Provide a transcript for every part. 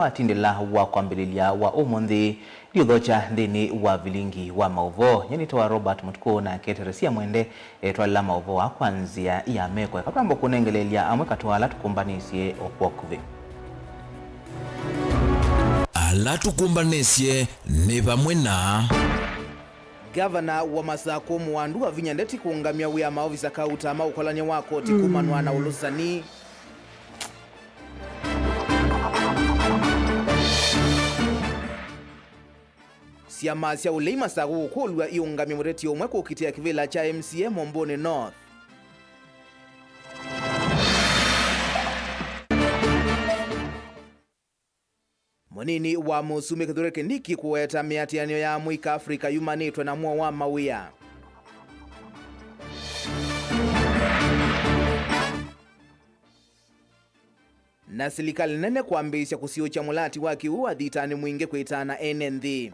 Atindela wa kwambililia wa umundi liudhocha ndini wa vilingi wa mauvo nyenito wa Robert Mutuko na Keteresia Mwende twalila mauvo wa kwanzia ya mekwe kapambo kunengelelia amwe katwala tukumbanisye okwokuve ala tukumbanisye ne bamwe na Gavana wa Masako Mwandu wa Vinyandeti kuungamia wia maofisa kauta maukolanya wako tikumanwa na ulusani Siama sia uleima sagu kulwa iungami mureti omwe kukitia kivila cha MCA Momboni North. Monini wa Musume Kithure Ndiki kuweta miatianio ya Mwika Afrika yumanitwe na mwa wa mawia. Na serikali nene kuambisha kusiocha mulati waki uwa dhitani mwinge kuitana NND.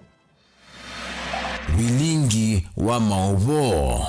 Vilingi wa mauvo.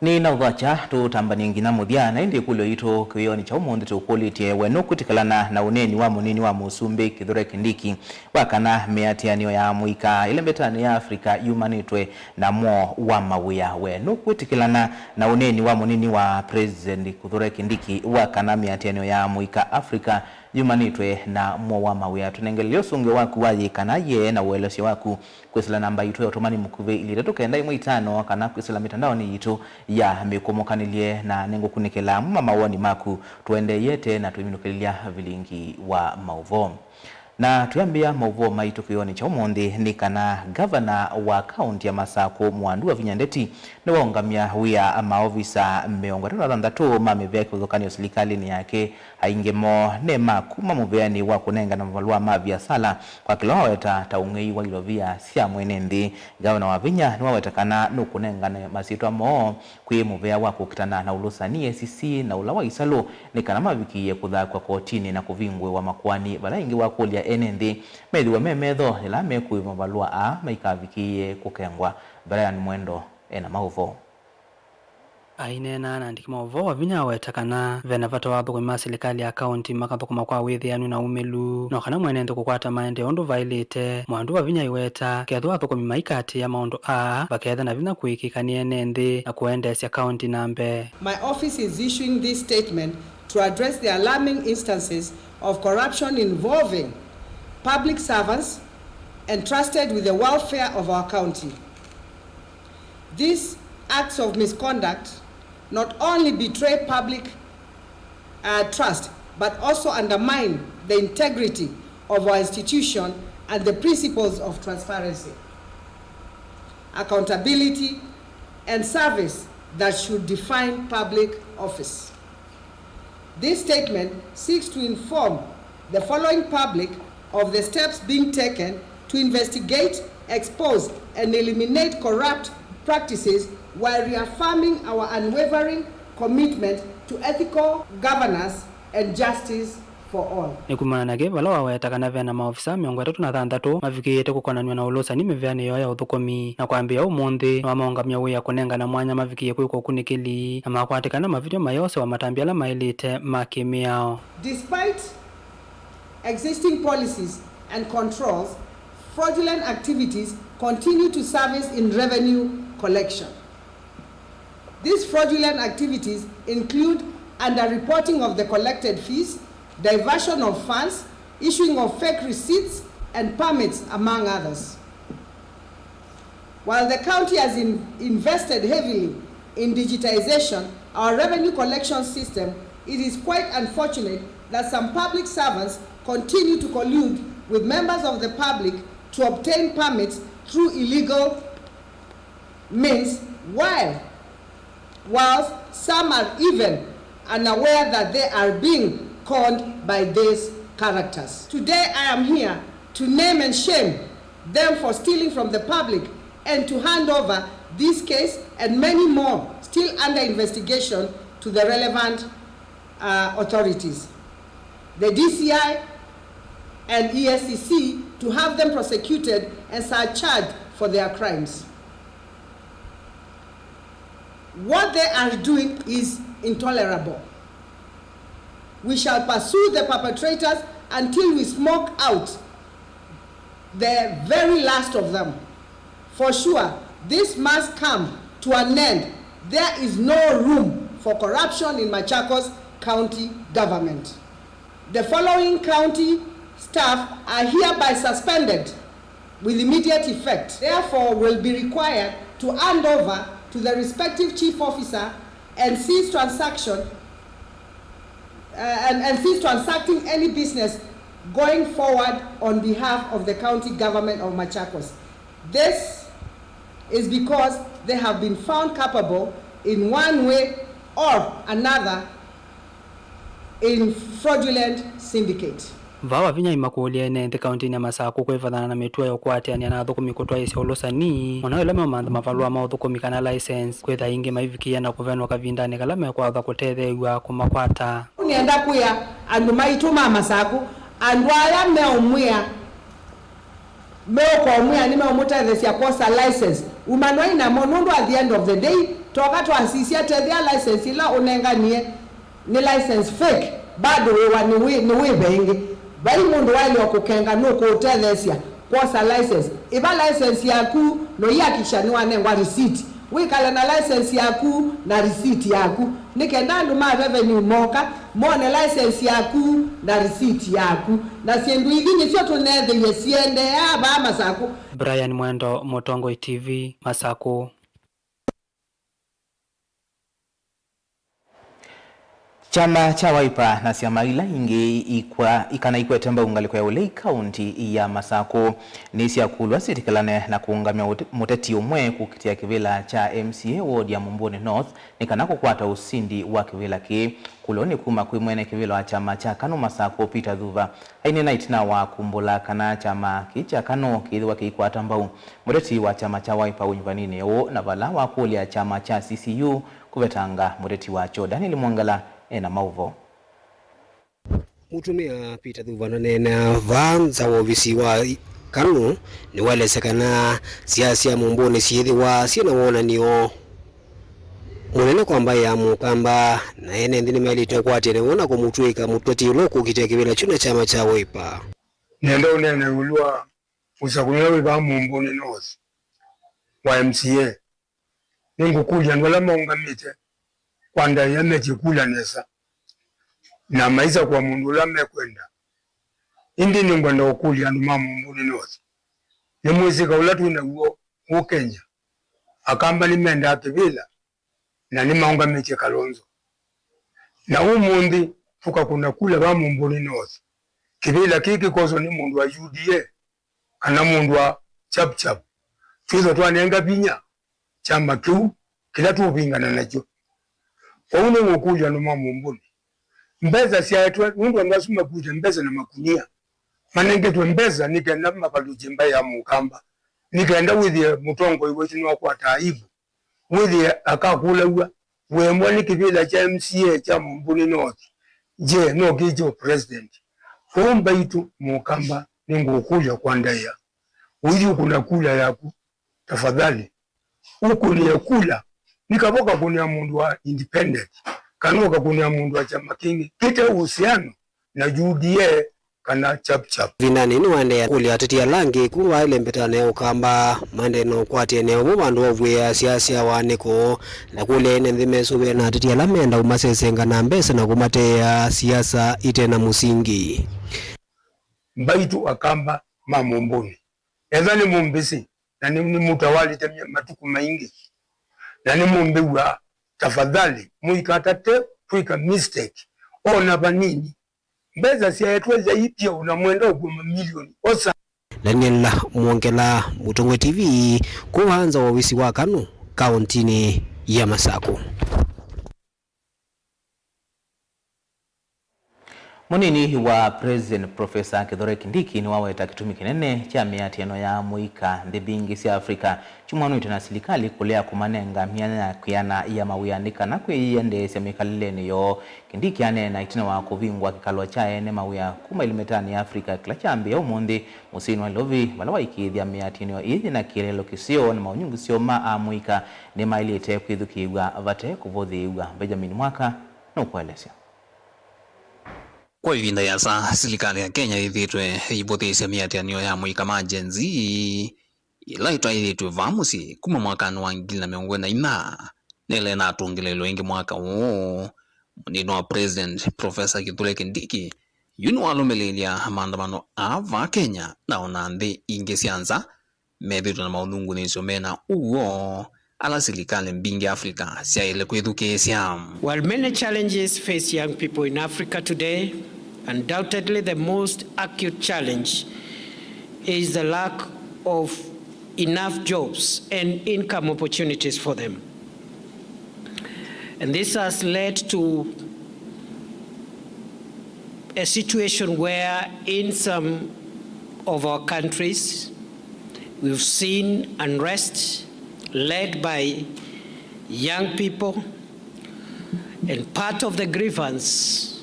Ni na udhacha tutambani ngina mudhiana indi kulo ito kuyoni cha umundi tukulitie wenu kutikalana na uneni wa munini wa Musumbe Kithure Kindiki wakana miatianio ya Mwika ile mbetani ya Afrika yumanitwe na mwa wa mawia wenu kutikalana na uneni wa munini wa President Kithure Kindiki wakana miatianio ya Mwika Afrika yumanitwe na mwa wa mawia tunengeleo sunge waku waji kanaye na uelesi waku kwesila namba ito ya otomani mkuve iliratu kaenda imu itano kana kwesila mitandao ni ito ya mekumokanilye na nengo kunikela mama wani maku tuende yete na tuiminukilia vilingi wa mauvo. Na tuyambia mauvo maitu kuyoni cha umundi ni kana gavana wa kaunti ya Masako Mwandu wa Vinyandeti ni waungamia wia maofisa meongwatano adhandatu mamevea kuzokani ya serikali ni yake haingemo nema kuma muveani wa kunenga na mvalua mavya sala kwa kila waweta taungei wa ilovia siya mwenendi. Gavana wa Vinya ni waweta kana nukunenga na masitu wa moo kuye muvea wa kukitana na ulusa ni ACC na ulawa isalo ni kana maviki ya kudha kwa kotini na kuvingwe wa makuani bala ingi wa kulia NND medhi wa memedho nilame kuye mvalua a maikavikie kukengwa Brian Mwendo ena mauvo. Ainena na ndiki mauvo wa Vinya wetakana vena vato wapo kwa serikali ya kaunti makatho kwa withianu na umelu no kana mwenendo kukwata maende ondo vailite Mwandu wa Vinya iweta ketho wapo kwa maikati ya maondo a baketha na vina kuikikania nende na kuendesya kaunti nambe. My office is issuing this statement to address the alarming instances of corruption involving public servants entrusted with the welfare of our county. These acts of misconduct not only betray public trust, but also undermine the integrity of our institution and the principles of transparency, accountability, and service that should define public office. This statement seeks to inform the following public of the steps being taken to investigate, expose, and eliminate corrupt practices while reaffirming our unwavering commitment to ethical governance and justice for all. Nikumana nage bala waweta kana vena maofisa miongo 3 mavikiyete kukonanwa na ulosa ni mevyane yoya uthukomi na kwambia umundi wa maongamia wia kunenga na mwanya mavikiye kuiko kunikili na makwatikana mavideo mayose wa matambiala mailite makimiao. Despite existing policies and controls, fraudulent activities continue to service in revenue collection. These fraudulent activities include underreporting of the collected fees, diversion of funds, issuing of fake receipts and permits, among others. While the county has invested heavily in digitization, our revenue collection system, it is quite unfortunate that some public servants continue to collude with members of the public to obtain permits through illegal means, whilst some are even unaware that they are being conned by these characters. Today I am here to name and shame them for stealing from the public and to hand over this case and many more still under investigation to the relevant authorities, the DCI and ESCC, to have them prosecuted and charged for their crimes. What they are doing is intolerable. We shall pursue the perpetrators until we smoke out the very last of them. For sure, this must come to an end. There is no room for corruption in Machakos County government. The following county staff are hereby suspended with immediate effect. Therefore, will be required to hand over to the respective chief officer and cease transaction and cease transacting any business going forward on behalf of the county government of Machakos. This is because they have been found capable in one way or another in fraudulent syndicate. Vawa vinya imakulia ene the county ni Masako kwevathana na mitua ya ukwatiania na thukumi kutwa isi olosani ona ile mamantha mavalua ma thukumi kana license kwetha ingi maivikia na kuvenwa kavindani kala mekwatha kutethewa kumakwata nienda kuya andu maituma Masako andu aya meomwia meokomwia ni meomutethesia kosa license umanwa ina monundu at the end of the day toka twasisia tethia license ila unenganie ni license fake bado wewa ni wibengi bali mundu wale wakukenga nuko utethesia kosa license iba license yaku no yakishaniwa nengwa receipt wikale na license yaku na receipt yaku nikenda ndu ma revenue moka mone license yaku na receipt yaku na siendu idini sio tunethe yesiende ya ba Masako. Brian Mwendo, Motongo TV, Masako. Chama cha Wiper na ciama ila ingi ikana ikwetamba ungaliko ya ulei kaunti ya Masako ni ciakulwa citikalane na kuungamia muteti umwe kukitia kivila cha MCA ward ya Mumbuni North nikana kukwata usindi wa kivila ki kuloni kuma kwimwene kivila wa chama cha KANU Masako Peter Thuva aine naitina wa kumbula kana chama kicha KANU kithiwa kikwata mbau muteti wa chama cha Wiper unyvanini o na vala wa kulia chama cha CCU kuvetanga muteti wa cho Daniel Mwangala ena mauvo. Mutumia Peter Thuva na vanza wa ofisi wa KANU ni wale sekana siasa Mumbuni siethiwa sina wona niyo munene kwamba ya mukamba na ene ndini melite kwatene wona ko mutwika mutoti loko kitekebela chuna chama cha Wiper nendo nene ulwa usakulewe ba Mumbuni North wa MCA ningukulya ndwala maungamite kwanda yamechikula nesa na maisha kwa mundu lame kwenda indi ningwenda okulya andu ma Mumbuni North ni mwezi kaulatu na uo Kenya akamba limenda akivila na ni maungamite Kalonzo na umundi tuka kuna kula ba Mumbuni North kivila kiki kozo ni mundu wa UDA kana mundu wa chap tuzo twanenga binya chama kiu kila tupingana nacho Oune ngokuja no Mumbuni. Mbeza si aitwa mundu angasuma kuja mbeza na makunia. Manenge tu mbeza nikaenda mapaluji mbaya mukamba. Nikaenda withie mutongo iwe chino kwa taibu. Withie akakula uwa. Wemwa nikivila cha MCA cha Mumbuni North. Je no kijo president. Omba itu mukamba ningokuja kwa ndaya. Uji kuna kula yaku. Tafadhali. Huku ni kula. Nikaboka kunia mundu wa independent kanuka kunia mundu wa chama kingi kite uhusiano na UDA kana chap vinani ni wande kuli atiti langi kuwa ile mbetane ukamba mande no kwati ne obo bandu ovwe siasa waneko na kule ene ndimesube na atiti lamenda umasesenga na mbesa na kumate ya siasa ite na musingi mbaitu akamba ma Mumbuni ezani mumbisi na ni mutawali temya matuku maingi na ni mumbiwa tafadhali muikatate tuika mistake ona banini mbeza siya etweza ipia unamwenda uguma milioni osa Daniel Mwangala, Motongo TV, kuanza wa ofisi wa KANU kauntini ya Masako. Munini wa President Professor Kithure Kindiki ni waweta kitumi kinene cha miatiano ya muika ndibingi si Afrika chumwanu itana silikali kulea kumanenga miana kuyana ya mawianika na kuyiende semikalileni yo Kindiki ane na itina wa kuvingwa kikalwa chae ne mawia kuma ilimetani ya Afrika kila chambi ya umundi musinu wa ilovi walawa ikidhia miatiano ili na kilelo kisio na maunyungu sio maa muika ni mailite kuidhuki iwa vate kuvodhi iwa Benjamin Mwaka na ukuelesya. Kwa ivinda ya saa serikali ya Kenya ithitwe ibothesya miatianio ya muika ma Gen Z ila itwaithitwe vamusi kuma mwakani wa 2024 nele na atungilelo ingi mwaka huu munini wa President Professor Kithure Kindiki yunu walumililia maandamano ava Kenya na ona nthi ingi sianza methitwe na maunungu nisio mena uo ala serikali mbingi Afrika siaile kwithukisya. While many challenges face young people in Africa today, undoubtedly the most acute challenge is the lack of enough jobs and income opportunities for them. And this has led to a situation where in some of our countries we've seen unrest led by young people, and part of the grievance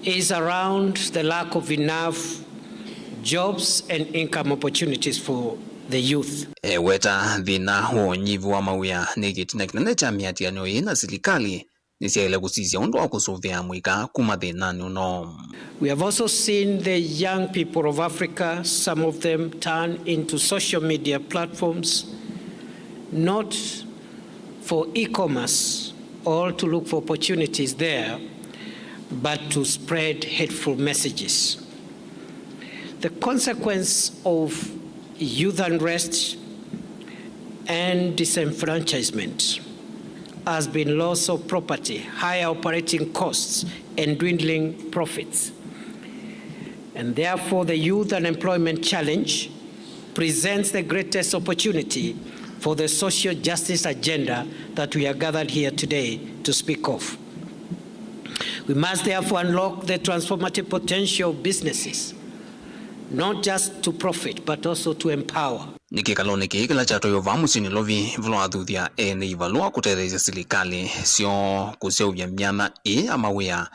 is around the lack of enough jobs and income opportunities for the youth. Weta thina huo nyivu wa mawia nigitina kinene cha miatiano ina serikali nisiaile kusisya undu wa kusuvia mwika kuma thinani uno. We have also seen the young people of Africa, some of them turn into social media platforms not for e-commerce or to look for opportunities there, but to spread hateful messages. The consequence of youth unrest and disenfranchisement has been loss of property, higher operating costs, and dwindling profits. And therefore, the youth unemployment challenge presents the greatest opportunity for the social justice agenda that we are gathered here today to speak of. We must therefore unlock the transformative potential of businesses, not just to profit, but also to empower. Nikikaloni kikila chato yo vamusi nilovi vlo adhuthia ene ivalua kutereza serikali sio kuseuvya myana amawia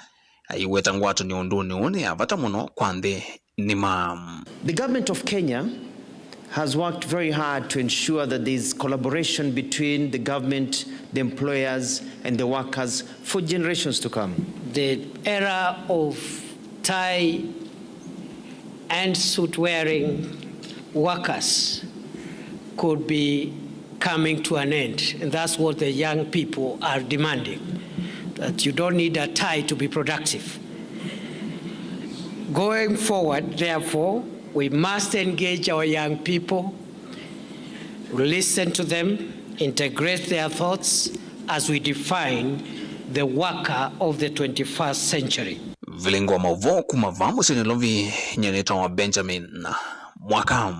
aiweta ngwato ni ondoni one avata muno kwande ni mam. The government of Kenya has worked very hard to ensure that there is collaboration between the government, the employers, and the workers for generations to come. The era of tie and suit-wearing workers could be coming to an end, and that's what the young people are demanding, that you don't need a tie to be productive. Going forward, therefore, we must engage our young people, listen to them, integrate their thoughts as we define the worker of the 21st century. Vilingo mavo kuma vamusi nilovi nyeneta wa Benjamin Mwaka.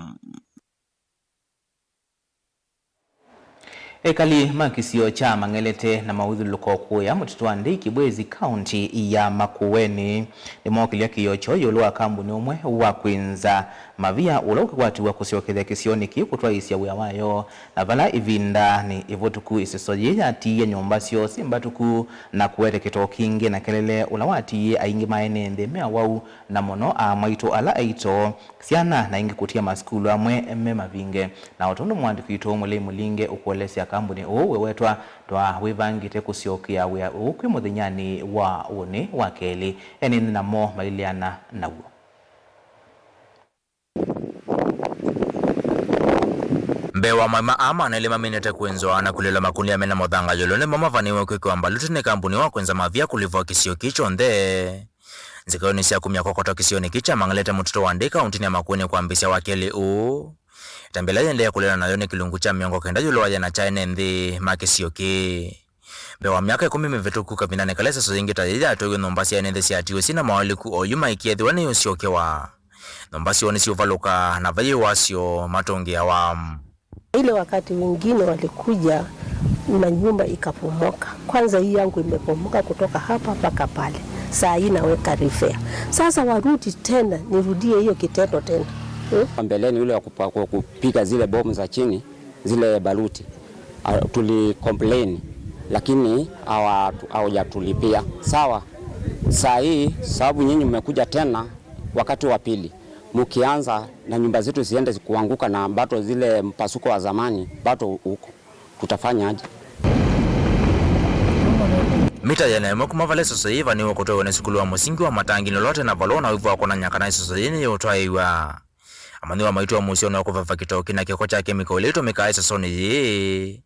Ekali makisio cha mangelete na maudhuluko kuya mututwa ndiki bwezi county ya Makueni ni mwakilia kiyocho yolua kambuni umwe wa kwinza mavia ulauke watu wa kusiokethia kisioni ki kutwa isia wayo na vala ivinda ni ivotuku isisoji ya tiye nyombasio simbatuku na kuwete kito kingi na kelele ulawati aingi maenende mea wau na mono maito ala aito siana na ingi kutia maskulu amwe mema vinge na otondo mwandiku ito mwele mulinge ukuolesi kambuni uwe wetwa twa wivangite kusiokia wea ukwi muthinyani wa uni wa keli eni namo mailiana na uo. Mbewa maima ama nelema minete kuenzoa na kulela makundi ya mena modhanga yolone mama vaniwe kweke wambaluti ne kambuni wa kwenza mavia kulivwa kisio kicho nde. Nzikayoni siya kumia kokoto kisio ni kicha mangalete mtuto wandika untini ya makueni kwa mbisia wakeli tambela yende ya kulela na yone kilungu cha miongo kenda yulo waja na chaine ndi makisiyoki. Bewa miaka 10 mevetuku kapindane kalesa so zingi tajida atoge nombasi ya nende siya atiwe sina mawaliku o yuma ikiedhi wane yosiokewa. Nombasi wane si uvaluka na vaye wasio matongi ya wamu. Ile wakati wengine walikuja na nyumba ikapomoka. Kwanza hii yangu imepomoka kutoka hapa mpaka pale. saa hii naweka refer. Sasa warudi tena, nirudie hiyo kitendo tena. Mbeleni ule wa kupiga zile bomu za chini, zile baruti, tuli complain lakini hawajatulipia. Sawa, saa hii sababu nyinyi mmekuja tena wakati wa pili, mkianza na nyumba zetu ziende kuanguka na bato zile mpasuko wa zamani bato huko, tutafanya aje? Mita ya nemo kumavale sasa hivi ni wakotoa na sikulu wa msingi wa matangi lolote na balona hivyo akona nyakana sasa yini yotwaiwa amani wa maitu wa musio na kuvafa kitoki na kiko cha chemical leto mekai sasa ni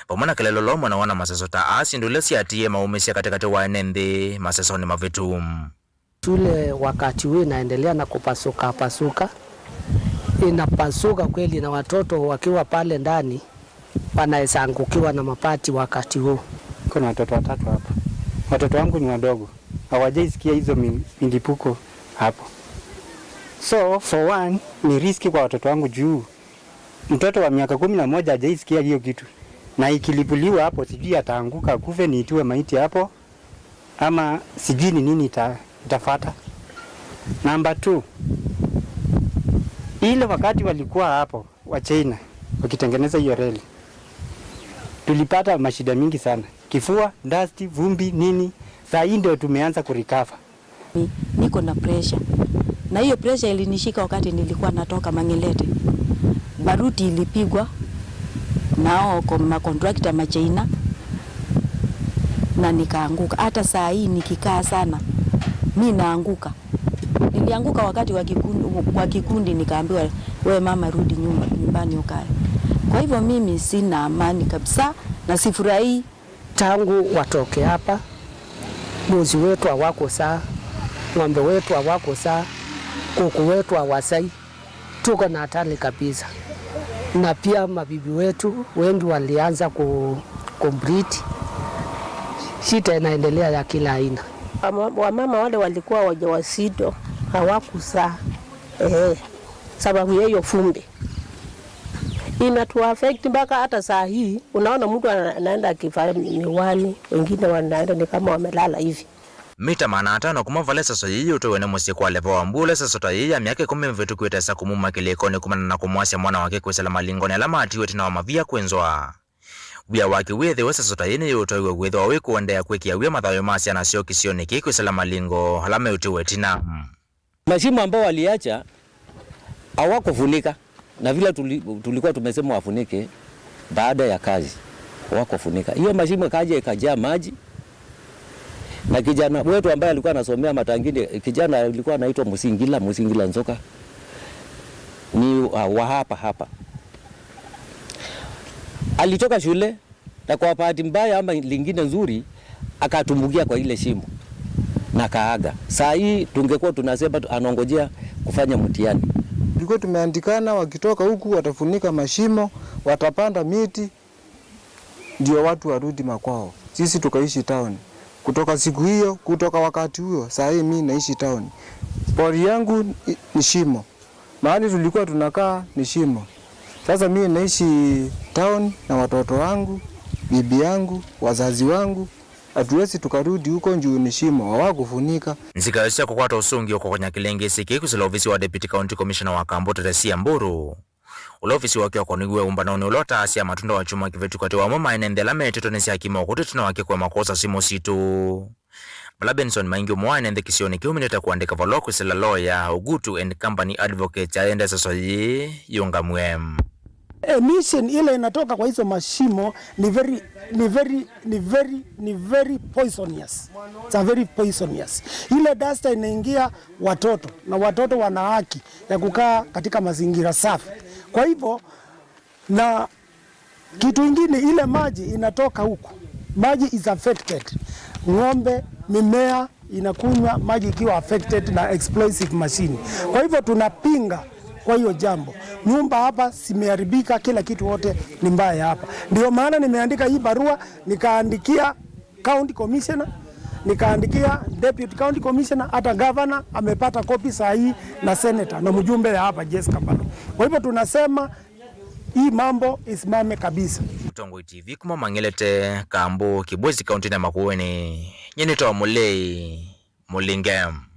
pamoja kelelo lomo na wana masesota asi ndule si atie maumesi katikati wa enende masesoni mavitum. Shule wakati huu inaendelea na kupasuka, inapasuka kweli, na watoto wakiwa pale ndani wanaweza angukiwa na mapati wakati huu. Kuna watoto watatu hapa. Watoto wangu ni wadogo, hawajaisikia hizo milipuko hapo. So for one, ni riski kwa watoto wangu juu mtoto wa miaka 11 hajaisikia hiyo kitu, na ikilipuliwa hapo sijui ataanguka kufe niitiwe maiti hapo ama sijui ni nini itafuata. Number 2, ile wakati walikuwa hapo wa China wakitengeneza hiyo reli, tulipata mashida mingi sana, kifua, dust, vumbi, nini. Saa hii ndio tumeanza kurecover. Niko na pressure, na hiyo pressure ilinishika wakati nilikuwa natoka Mangelete. Baruti ilipigwa nao kwa contractor Machina na nikaanguka. Hata saa hii nikikaa sana mimi naanguka. Nilianguka wakati wa kikundi nikaambiwa wewe mama rudi nyumbani ukae. Kwa hivyo mimi sina amani kabisa na sifurahi. Tangu watoke hapa, mbuzi wetu hawako saa, ng'ombe wetu hawako saa, kuku wetu hawasai, tuko na hatari kabisa. Na pia mabibi wetu wengi walianza kubreed. Shida inaendelea ya kila aina. Wamama wale walikuwa wajawazito hawakuzaa, sababu ya hiyo fumbi inatuaffect mpaka hata saa hii. Unaona mtu anaenda kifaa miwani, wengine wanaenda ni kama wamelala hivi. Mita manatano kumavale sasa yeye utowe na musi kwa lepo ambule sasa tayi ya miaka 10 mvetu kwetesa kumuma kilekoni kumana na kumwasya mwana wake kwesela malingoni alama atiwe tina wa mavia kwenzwa wia wake wethe wesa sota yene utowe wethe wawe kuondea kwekia wia mathayo masi anasio kisioni kwesela malingo alama utiwe tina. Mashimo ambao waliacha hawakufunika, na vile tulikuwa tumesema wafunike baada ya kazi hawakufunika. Hiyo mashimo kaja ikajaa maji, na kijana wetu ambaye alikuwa anasomea Matangini, kijana alikuwa anaitwa Musingila Nzoka, ni wa hapa. Alitoka shule na kwa bahati mbaya ama lingine nzuri akatumbukia kwa ile shimo na kaaga. Saa hii tungekuwa tunasema anongojea kufanya mtihani. Tulikuwa tumeandikana wakitoka huku watafunika mashimo, watapanda miti ndio watu warudi makwao. Sisi tukaishi town. Kutoka siku hiyo, kutoka wakati huo, saa hii mimi naishi town. Pori yangu ni shimo. Mahali tulikuwa tunakaa ni shimo. Sasa mimi naishi town na watoto wangu, bibi yangu, wazazi wangu. Hatuwezi tukarudi huko njuu ni shimo, hawakufunika. Nzikaisha kukwata usungi uko kwenye kilenge siki kusila ofisi wa Deputy County Commissioner wa Kambote Teresia Mburu. Ule ofisi wake wako nigwe umbanoni ulota asia matunda wa chuma kivetu kati wa mama inendela meteto nesi hakima wakote tuna wake kwa makosa simo situ. Bala Benson maingi umwa inende kisioni kiumineta kuandika valoku sila lawyer Ugutu and Company Advocate aende sasa yunga mwem. Emission ile inatoka kwa hizo mashimo ni very poisonous. It's a very poisonous. Ile dust inaingia watoto na watoto wana haki ya kukaa katika mazingira safi. Kwa hivyo na kitu kingine, ile maji inatoka huku. Maji is affected. Ng'ombe, mimea inakunywa maji ikiwa affected na explosive machine. Kwa hivyo tunapinga kwa hiyo jambo. Nyumba hapa zimeharibika, kila kitu wote ni mbaya hapa. Ndio maana nimeandika hii barua, nikaandikia County Commissioner, nikaandikia Deputy County Commissioner, hata governor amepata kopi sahihi na senator na mjumbe hapa Jessica Balo. Kwa hivyo tunasema hii mambo isimame kabisa. Tongo TV kuma Mangelete Kambo Kibwezi County na Makueni. Nyeni toa mulei Mulinge.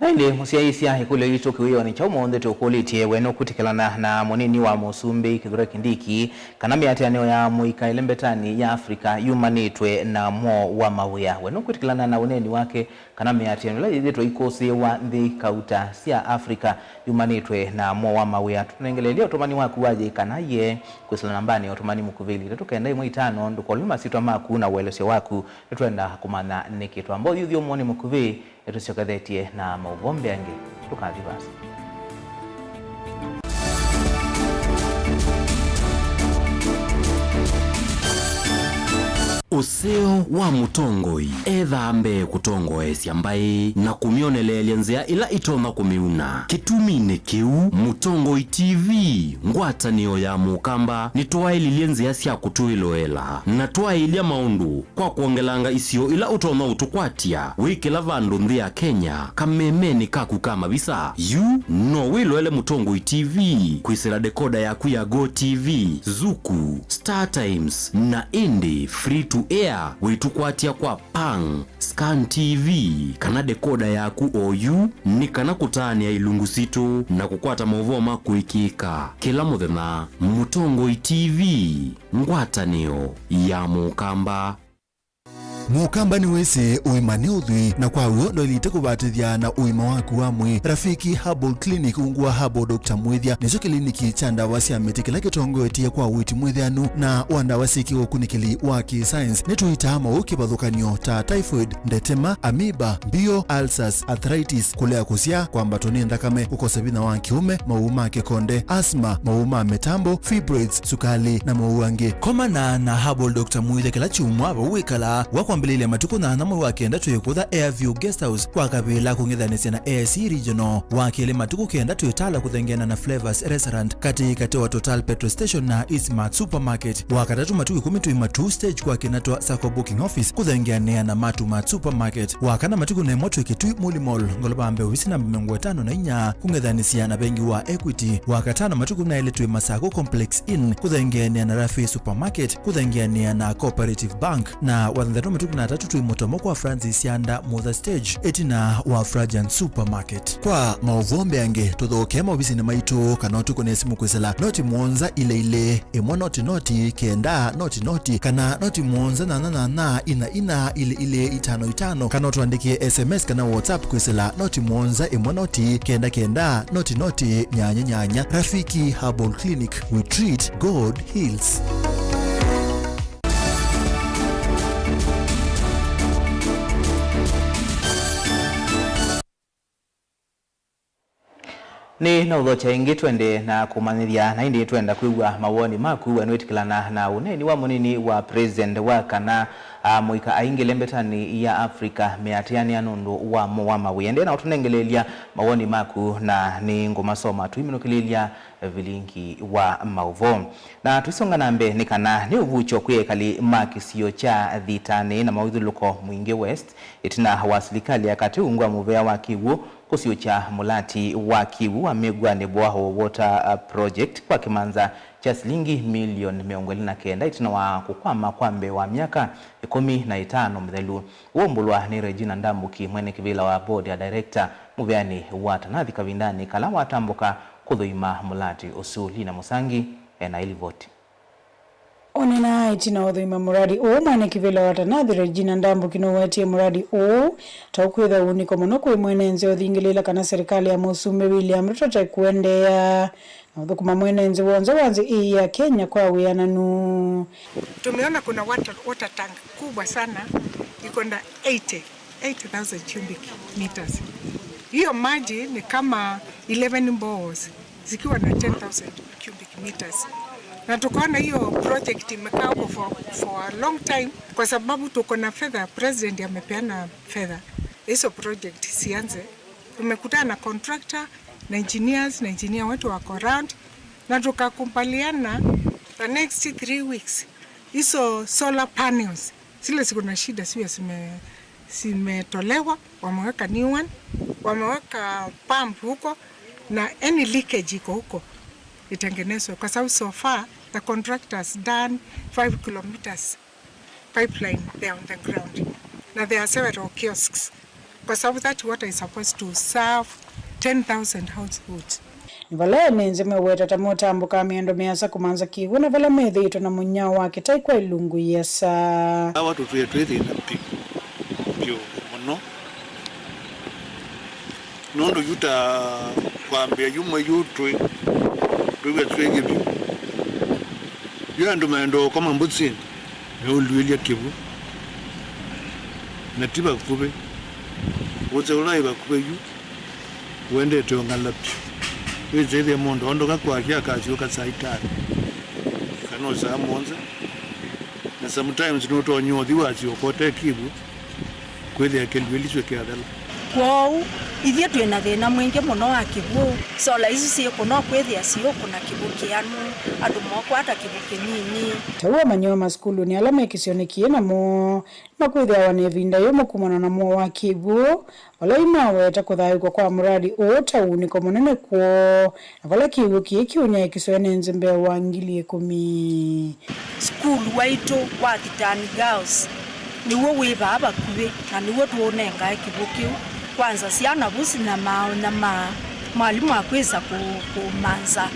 Naindi musiaisia ikulo yito kiwiyo ni chaumo onde tukulitie weno kutikelana na monini wa Musumbi Kithure Kindiki kanami atianeo ya muika ilembetani ya Afrika yumanitwe na mo wa mawia weno kutikelana na uneni wake kanami atianeo la yito ikosi wa ndi kauta siya Afrika yumanitwe na mo wa mawia tunengelelea otomani waku waje kanaye kusila nambani otomani mukuvili tutukaenda imu itano ndukoluma situ maku na uwelosio waku tutuenda kumana nikitu ambo yudhio mwoni mukuvili etusiokathetie na mauvombe ange tukathi basi. Useo wa mutongoi ethambe kutongoesya mbai na kumionelelia nzia ila itona kumiuna kitumine kiu Mutongoi TV ngwatanio ya mukamba nitwaililie nzia sya kutuiloela na twailia maundu kwa kuongelanga isio ila utona utukwatia wikila vandu nthi ya Kenya kamemeni kaku kama visa yu no wiloele Mutongoi TV kwisira dekoda yaku ya Go TV, Zuku, Star Times na Indie free to air witukwatia kwa Pang, Scan TV kana dekoda yaku OU ni kana kutani ya ilungu situ na kukwata mauvoma kuikika kila muthenya. Mutongoi TV ngwatanio ya mukamba. Mukamba ni wese uimani udhui na kwa uyo ndo ilite kubatithia na uima waku wa mwi. Rafiki Herbal Clinic ungua Herbal Dr. Mwithia nicho kliniki cha ndawa cia miti kila kitongoetie kwa witi mwithianu na wandawa siki ukunikili wa ki-science nituitama ukibadhukanio ta typhoid, ndetema, amoeba, bio, ulcers, arthritis, kulea kusia kwa mbatoni ndakame, ukosebina wa kiume, mauma kekonde, asma, mauma metambo, fibroids, sukali na mauange. Komana na Herbal Dr. Mwithia kila chumwa wawikala wakwambilile matuku na namwe wakenda tuyekutha Airview Guest House kwa kabila kungithanisya na AIC Regional wakile matuku kenda tuyetala kuthengena na Flavors Restaurant kati wa Total Petrol Station na Eastmart Supermarket wakatatu matuku 10 tuimatu stage kwa kinatwa Sacco Booking Office kuthengenea na Mart Supermarket wakana matuku na moto ikitui Muli Mall ngolobambe ofisi namba 54 kungithanisya na bengi wa Equity wakatana matuku na ile tuimasako Complex Inn kuthengenea na Rafi Supermarket kuthengenea na Cooperative Bank na wathandatu matuku na tatu tuimotomo kwa Francis Yanda Mother Stage etina wa Frajan Supermarket. Kwa mauvombe ange tuthoke maubisi na maito kana tuko na simu kwesela noti muonza ile emwa noti kenda noti kana noti muonza na ina ile 55 kana tuandikie SMS kana WhatsApp kwesela noti muonza emwa noti kenda noti nyanya. Rafiki Herbal Clinic, we treat, God heals. Ni na udhocha ingi twende na kumanithia na indi twenda kuigwa mawoni maku wanwetikilana na uneni wa munini wa president wa kana muika aingi lembetani ya Afrika meatiani anundu wa mawiyende na utunengelelia mawoni maku na ni ngumasoma tuiminukilelia vilinki wa mauvo na tuisonga nambe ni kana ni uvucho kuyekali makisio cha dhitani na mawidhuluko mwingi West itina wasilikali ya kati ungwa muvea wa Kiwu kusio cha mulati wa Kiwu amegwa ni Bwaho Water Project kwa kimanza cha shilingi milioni 29 itina wa kukwama kwambe wa miaka 15 mthelu uombulwa ni Regina Ndambuki mwene kivila wa board ya director muveani wa Tanathi Kavindani kalawa atambuka kuthuima mulati usuli na musangi na ilivoti onena itina wathuima muradi o mwene kivila wa Tanathi Regina Ndambuki no wetie muradi o taukwitha uniko muno kwi mwenenzi othingilila kana serikali ya Musumbi William Ruto taikuendea na uthukuma mwenenzi wanzi ya Kenya kwa wiananu. Tumeona kuna water tank kubwa sana iko na 80,000 cubic meters. Hiyo maji ni kama 11 bores zikiwa na 10,000 cubic meters. Na tukaona hiyo project imekaa huko for a long time kwa sababu tuko na fedha, president amepeana fedha. Hizo project sianze. Tumekutana na contractor na engineer wetu wako around na tukakumbaliana the next 3 weeks hizo solar panels zile ziko na shida sio zimetolewa, wameweka new one, wameweka pump huko na any leakage iko huko itengenezwe kwa sababu so far the contractors done 5 kilometers pipeline there on the ground na there are several kiosks, kwa sababu that water is supposed to serve 10,000 households. Nivala menze meweta tamotambuka miendo miasa kumanza kiwu na vala medhito na munyao wake taikwa ilungu yesa. Watu tuyetuwezi inapiku pio mono nondo yuta kwa mbea yumo yutwe tuwe tuwege pio yu ando maendo kama mbutsi na uluilia kivu na tiba kufube wote ulai bakube yu wende tuongala pio wezele mondo ondo kwa kia kazi wakasaitani kano za monza na sometimes no to nyodi wazi okote kibu kweli akelweliswe kiadala kwao ithie twina thina mwingi muno wa kibu sola ici ciiko no kwithia cioko na kibu kianu andu mokwata kibu kinini tawa manyo maskulu ni alama ikisionekie na mo na kwithia wanevinda yomo kumana na mo wa kibu wala imaweta kuthaiko kwa muradi ota uniko munene kwo na wala kibu kiunya ikisone nzembe wa 10,000 skulu waitu wa Kitani Girls niwo wiba abakubi na niwo tuonenga kibu kiu kwanza siana busi na mwalimu akweza kumanza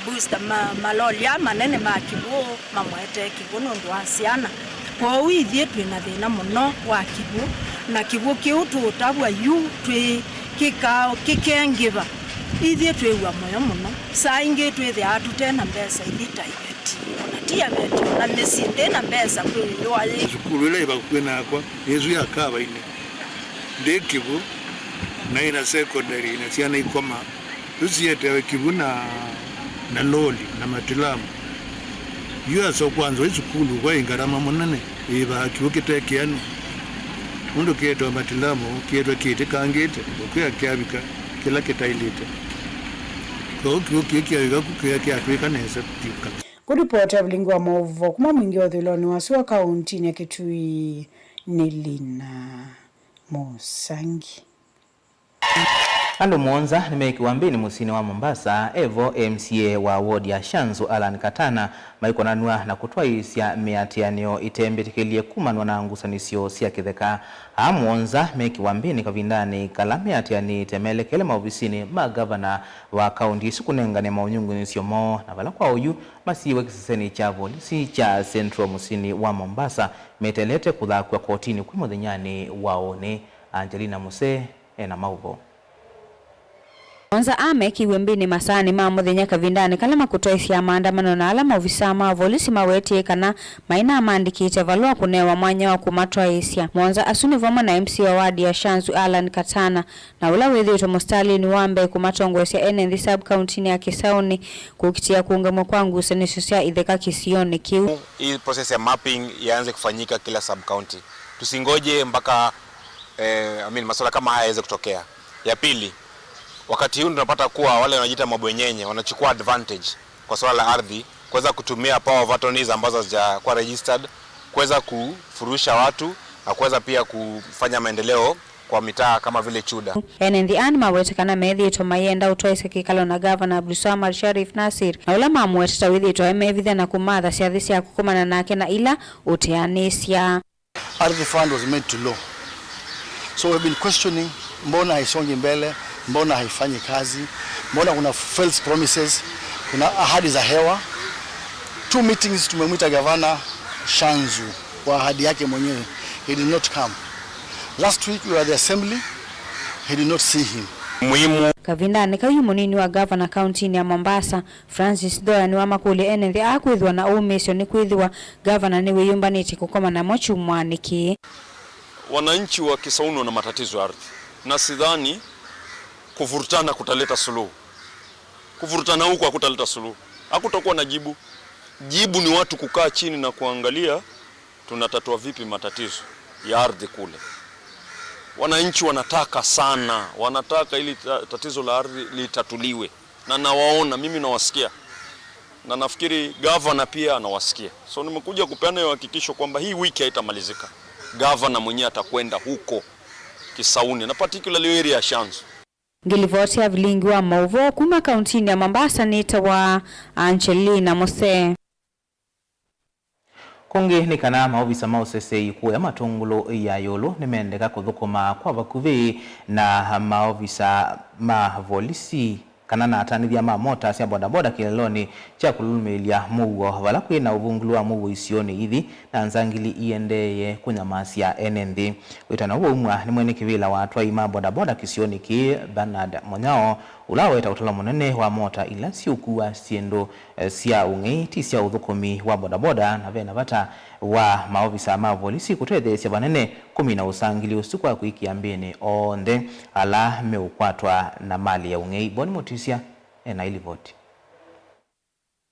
booster maloli manene makibu mamwete kibuno ndo asiana kwa withie twina thina muno wa kibu na kibu kiu tutabwa yu twi kikao kikengiba ithie twiwa moyo muno saa ingi twithe atutena mbesa ithita ibeti na tia beti na nesinde na mbesa kwiwa shukuru ile bakwena kwa yezu yakaba ine ndekibu na ina secondary na siana ikoma tusiete kibu na loli na matilamu yu so kwanza isukulu kwa ingarama munene iba kiukite kiano mundu kieto matilamu kieto kite kangite okuya kyabika kila kitailite kwa kiukiya kukia kyatwika nesa pika kuripoti ya Vlingu wa Movo kuma mwingi wa dhuloni wasiwa kaunti ya Kitui Nilina Musangi. Ando Mwonza nimekiwambini musini wa Mombasa Evo MCA wa ward ya Shanzu Alan Katana maiko nanua na kutwa isya miatianio itembetikilie kumanwa na ngusanisio siya kitheka Mwonza mekiwambini kavindani kala miatiani temelekele maofisini magavana wa kaunti sukunengane maunyungu nisio mo na vala kwa uyu masiwe kisiseni cha polisi cha Central musini wa Mombasa metelete kuthakwa kotini kumodhenyani waone. Angelina Muse na Mauvo. Mwonza kiwembini masani muthenya kavindani kala makutoisia maandamano na alama ofisa ma polisi mawetie kana maina amandikite valua kunewa mwanya wa kumatwa isya. Mwonza asuni voma na MC wa wadi ya Shanzu Alan Katana na ula wethito Mustalin Wambe kumatongwesya ene sub county ya Kisauni kukitia kuungamwa kwa ngusanisho cia itheka kisioni kiu. Hii process ya mapping yaanze kufanyika kila sub county. Tusingoje mpaka masuala kama haya yaweze kutokea. Ya pili, wakati huu tunapata kuwa wale wanajiita mabwenyenye wanachukua advantage kwa swala la ardhi kuweza kutumia power of attorneys ambazo hazijakuwa registered kuweza kufurusha watu na kuweza pia kufanya maendeleo kwa mitaa kama vile Chuda. Enendi mawetekana methito mayenda utoise kikalo na governor Abdulswamad Sharif Nasir na ula mamweteta withito emevitha na kumatha ciathisi ya kukumana nake na ila uteanisya. Ardhi fund was made to law. So we've been questioning mbona haisongi mbele, mbona haifanyi kazi, mbona kuna false promises, kuna ahadi za hewa. 2 meetings tumemwita gavana Shanzu kwa ahadi yake mwenyewe. He did not come. Last week we were at the assembly. He did not see him. Muhimu kavindani kayu munini wa governor county ya Mombasa Francis Doya ni wa makuli enenthi akwithwa na umisio ni kwithwa governor ni wiyumbaniti kukoma na mochu mwaniki. Wananchi wa Kisauni na matatizo ya ardhi na sidhani kuvurutana kutaleta suluhu. Kuvurutana huko hakutaleta suluhu. Hakutakuwa na jibu. Jibu ni watu kukaa chini na kuangalia tunatatua vipi matatizo ya ardhi kule. Wananchi wanataka sana, wanataka ili tatizo la ardhi litatuliwe. Na nawaona, mimi nawasikia. Na nafikiri governor pia anawasikia. So nimekuja kupeana hiyo hakikisho kwamba hii wiki haitamalizika. Governor mwenyewe atakwenda huko Kisauni na particularly area ya Shanzu. Ngilivotia Vlingu wa Movo kuma kaunti ya Mombasa nita wa Angelina Mose. Konge ni kana maovisa mausese ikuwa ya matungulo ya yolo nimendeka kuthukuma kwa vakuvi na maovisa mavolisi kana na atanithia mamota cia bodaboda kileloni cha kulumilia mugo vala kwina uvungulu wa mugo isioni ithi na nzangili iendeye kunyamasia NND. Witana huo umwa ni mwene kivila wa atwai ma bodaboda kisioni ki Bernard Monyao ulaweta utala munene wa mota ila siukuwa siendo sia ungi ti sia uthukumi wa bodaboda na vena vata wa maovisa mavolisi kutwethe sia vanene 10 na usangili usiku wa kuikiambini onde ala meukwatwa na mali ya ungi. Boni Mutisia na ilivoti.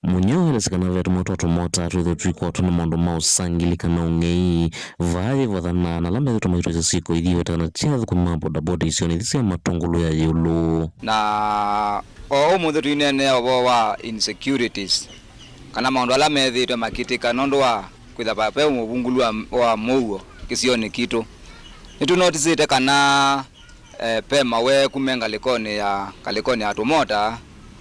Monyao elesikana vetu moto mota tuwe tuikoto na mondo mausangili kana ungei vae vadhana na lamba yetu maitwa siko ili watana tiadhu kuma bodaboda isioni dhisi ya matungulu ya yulu na muthu tuinene wa insecurities kana maundu ala methitwe makitika nondo wa kwitha pape umuvungulu wa mugo kisioni kitu nitunotisite kana pema we kumenga likoni ya tumota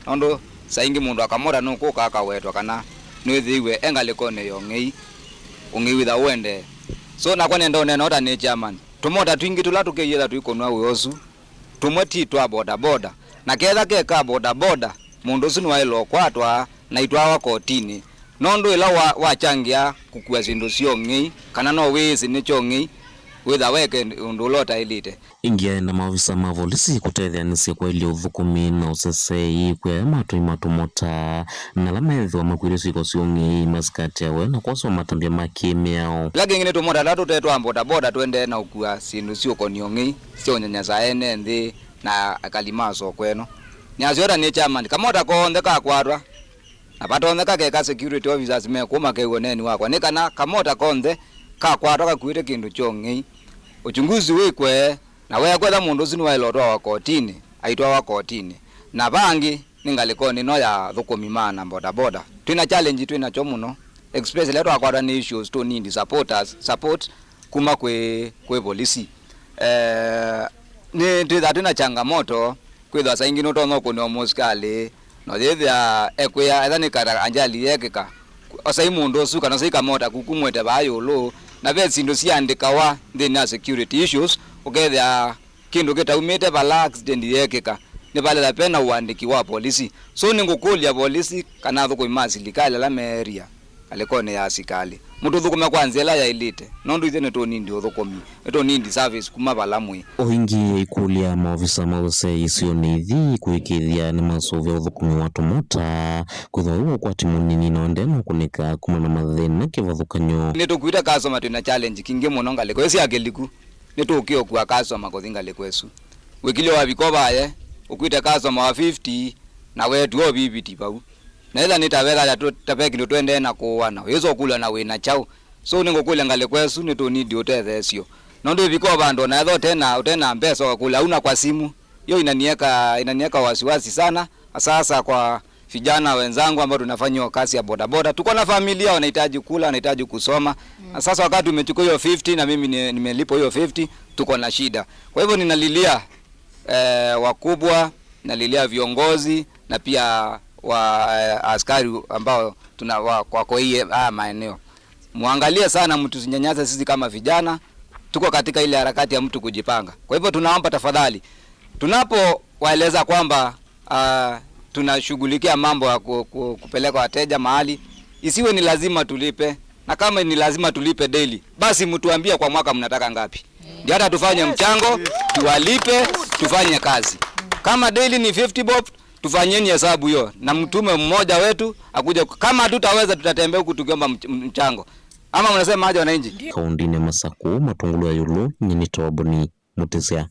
nondo saingi mundu akamora nuko kakawetwa kana nwithiwe engalikone yo ngei ungiwitha wende so nakwa nenda onena ota ni chairman tumota twingi tula tukeyetha tuikonwa uyosu tumwe titwa bodaboda na ketha keka bodaboda mundu usu niwailo kwatwa na itwa wa kotini nondo ila wachangia kukua sindu sio ngei kana no wisi ni chongei witha weke undulota ilite ingia na maovisa mavolisi kutethia nisi kwa ili uthukumi na usesei kwa matui matumota na lamethi wa makwirisu iko siungi maskati yawe na kwa suwa matambia makimiao lagi ingine tumota tatu tetu bodaboda tuende na ukua sindu sio koniongi sio nyanyasa ene ndi na akalimaso kweno nyaziora ni chairman kamota konde kakwarwa na patonde keka security officers mekuma keiwoneni wakwa nikana kamota konde kakwarwa kakwire kindu chongi uchunguzi wikwe na wewe kwetha mundu usu niwailotwa wa kotini aitwa wa kotini na bangi ningalikoni no ya thukumi mana bodaboda twina challenge twina cho muno express leto akwara ni issues to need support kuma kwe polisi ni twina changamoto kwetha saingi no tono ko no muskali no thethia ekya ethani kara anjali yekeka osai mundu usu kana sai kamota kukumwete bayolo na vesindu siandikawa thina security issues ukethia kindu kitaumite bala accident yekeka ni bale la pena uandiki wa polisi so ningukulia polisi kana thuko imazilikali la meria alikone ya asikali mutu thukuma kwanzela ya elite nondo ithene to nindi uthukomi eto nindi service kuma balamwe oingi ikulia maofisa mause isioni thi kuikithia ni masovya uthukumi watu mota kuthoiwa kwa timu nini no ndeno kunika kuma na mathina kivathukanyo nitukwita customer tuna challenge kingi muno ngaliko esi akeliku nitukio kwa customer kothinga lekwesu wikilio wa bikobaye ukwita customer wa 50 na wetu o bibiti bau neza nitaweza ya tapeki ndo twende na kuwana yezo kula na wina chao so ningokula ngale kwesu nito need utethesio nondo biko bando na tho tena mpesa kula una kwa simu hiyo inanieka wasiwasi sana sasa kwa vijana wenzangu ambao tunafanya kazi ya bodaboda tuko na familia wanahitaji kula wanahitaji kusoma sasa wakati umechukua hiyo 50 na mimi nimelipo hiyo 50 tuko na shida kwa hivyo ninalilia wakubwa nalilia viongozi na pia wa askari ambao kwa hii maeneo muangalie sana mtu sinyanyasa sisi kama vijana tuko katika ile harakati ya mtu kujipanga kwa hivyo tunaomba tafadhali tunapo waeleza kwamba tunashughulikia mambo ya kupeleka wateja mahali isiwe ni lazima tulipe na kama ni lazima tulipe daily basi mtuambie kwa mwaka mnataka ngapi ndio hata tufanye mchango tuwalipe tufanye kazi kama daily ni 50 bob tufanyeni hesabu hiyo na mtume mmoja wetu akuja kama hatutaweza tutatembea huku tukiomba mchango ama mnasema aje wananchi kaundine Masaku matungulu ya yulu nyini toboni Mutisia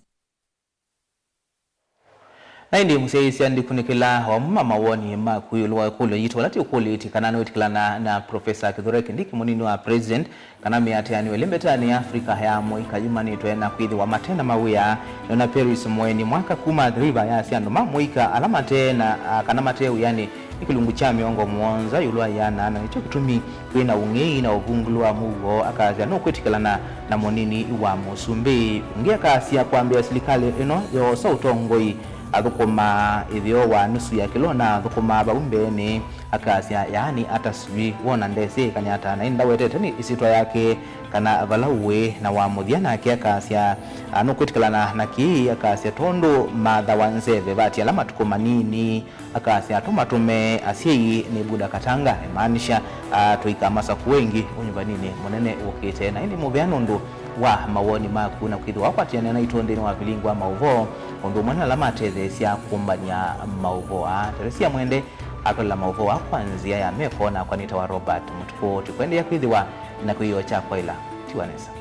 na ndi museisi andi kunikila wa mama woni makuyulu wa kulo yito lati ukuli itikanano itikilana na Professor Kithure Kindiki munini wa president kana miatiani welembetani Afrika hayamo ikajumani tuena kuidhi wa matena mawia na Paris mweni mwaka kuma driva ya siando mamuika alamate na kana mateu yani ikilungu cha miongo muonza yulwa yana na nicho kitumi kwina ungei na uvungulu wa mugo akazi no kwitikilana na monini wa Musumbi ngia kasi ya kuambia serikali ino yo sautongoi athukuma ithio wa nusu ya kilo na thukuma baumbeni akasya yani ataswi wona ndese kanyata na inda wetete ni isitwa yake kana valauwe na wa muthiana yake akasya anukwitikana na ki akasya tondo matha wanzeve bati alama tukuma nini akasya tumatume asiyi ni buda katanga emaanisha tuika masaku wengi unyumbanini munene ukite na ini muveanundu wa mawoni maku na kwithu wakwatiana na itondeni wa vilingwa mauvo undu mwana alama atethesya kumbania mauvo Teresia Mwende atola mauvo wa kwanzia ya meko na kwanita wa Robert Mutuko tikwendia kwithiwa na kuiyo cha kwaila tiwanesa.